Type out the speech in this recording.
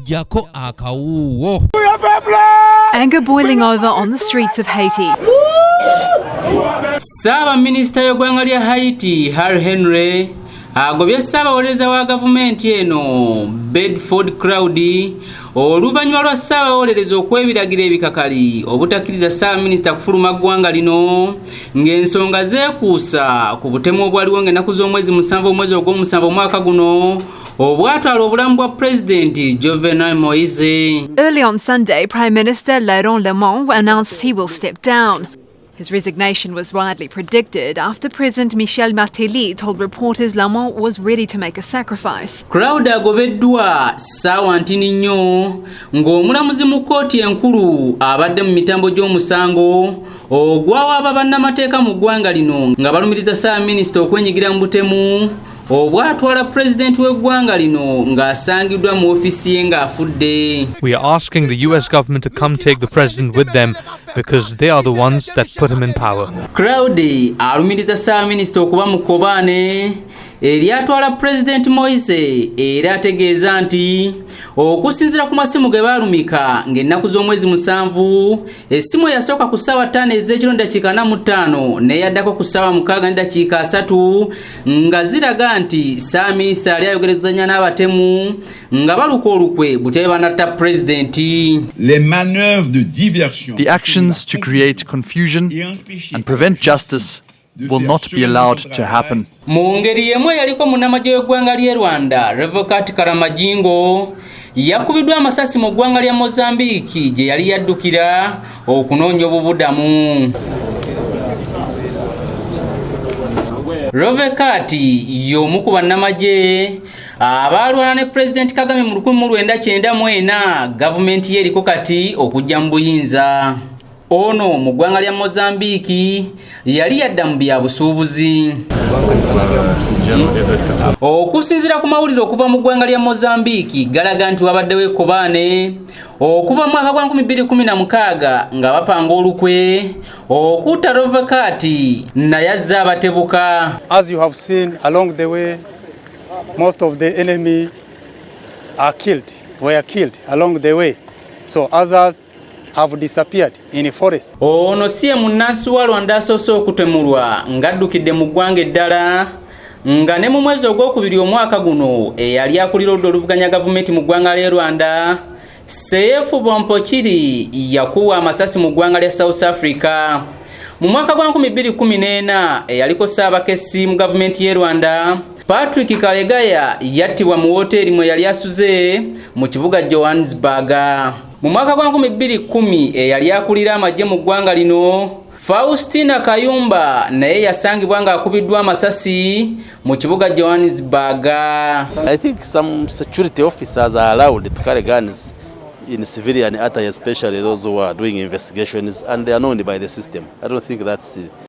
jako akawuwo. Anger boiling over on the streets of Haiti. Saba Minister y'eggwanga lya Haiti, Harry Henry, agobye ssaabawolereza wa gavumenti eno, Bedford Crowdy, oluvannyuma lwa ssaabawolereza okwebiragira ebikakali obutakkiriza Ssaabaminisita kufuluma ggwanga lino, ng'ensonga zeekuusa ku butemu obwaliwo ng'ennaku z'omwezi 7 omwezi ogw'omusanvu omwaka guno, obwatwala obulamu bwa Pulezidenti Jovenel Moise. Early on Sunday, Prime Minister Laurent Lemont announced he will step down. His resignation was widely predicted after President Michel Martelly told reporters Lamont was ready to make a sacrifice. Crowdy agobeddwa ssaawa ntini nnyo ng'omulamuzi mu kkooti enkulu abadde mu mitambo gy'omusango ogwawaaba bannamateeka mu ggwanga lino nga balumiriza Ssaabaminisita okwenyigira mu butemu obwatwala Pulezidenti w'eggwanga lino ng'asangiddwa mu ofiisi ye ng'afudde. We are asking the US government to come take the president with them because they are the ones that put him in power. Crowdy alumiriza Ssaabaminisita okuba mu kkobaane eryatwala Pulezidenti Moise era ategeeza nti okusinziira ku masimu ge baalumika ng'ennaku z'omwezi 7 essimu eyasooka ku ssaawa 5 ez'ekiro dakiika 45 n'eyaddako ku ssaawa 6 dakiika 3 nga ziraga nti Ssaabaminisita yali ayogerezanya n'abatemu nga baluka olukwe butebe banatta Pulezidenti. The actions to create confusion and prevent justice will not be allowed to happen. Mu ngeri y'emu yaliko munnamagye w'eggwanga ly'e Rwanda, Revocat Karamajingo, yakubiddwa amasasi mu ggwanga lya Mozambique gye yali yaddukira okunoonya obubudamu. Revocat y'omu ku bannamagye abaalwana ne Pulezidenti Kagame mu 1994, gavumenti ye eriko kati okujja mu buyinza. Ono mu ggwanga lya Mozambique yali yadda mu byabusuubuzi. Okusinziira ku mawulire okuva mu ggwanga lya Mozambique galaga nti wabaddewo ekkobaane okuva mu mwaka gwa 2016 nga bapanga olukwe okutta Revocat naye azze abatebuka. As you have seen along the way, most of the enemy were killed along the way. So others have disappeared in the forest. Ono siye munnansi wa Rwanda asoose okutemulwa ng'addukidde mu ggwanga eddala nga ne mu mwezi ogwokubiri omwaka guno eyali akulira oludda oluvuganya gavumenti mu ggwanga ly'e Rwanda, Seefu Bompokiri yakuwa amasasi mu ggwanga lya South Africa. Mu mwaka gwa 2014 eyaliko ssaabakessi mu gavumenti y'e Rwanda, Patrick Kalegaya yattibwa mu woteeri mwe yali asuze mu kibuga Johannesburg. Mu mwaka gwa 2010 eyali akulira amagye mu ggwanga lino, Faustina Kayumba naye yasangibwa ng'akubiddwa amasasi mu kibuga Johannesburg. I think some security officers are allowed to carry guns in civilian attire, especially those who are doing investigations, and they are known by the system. I don't think that's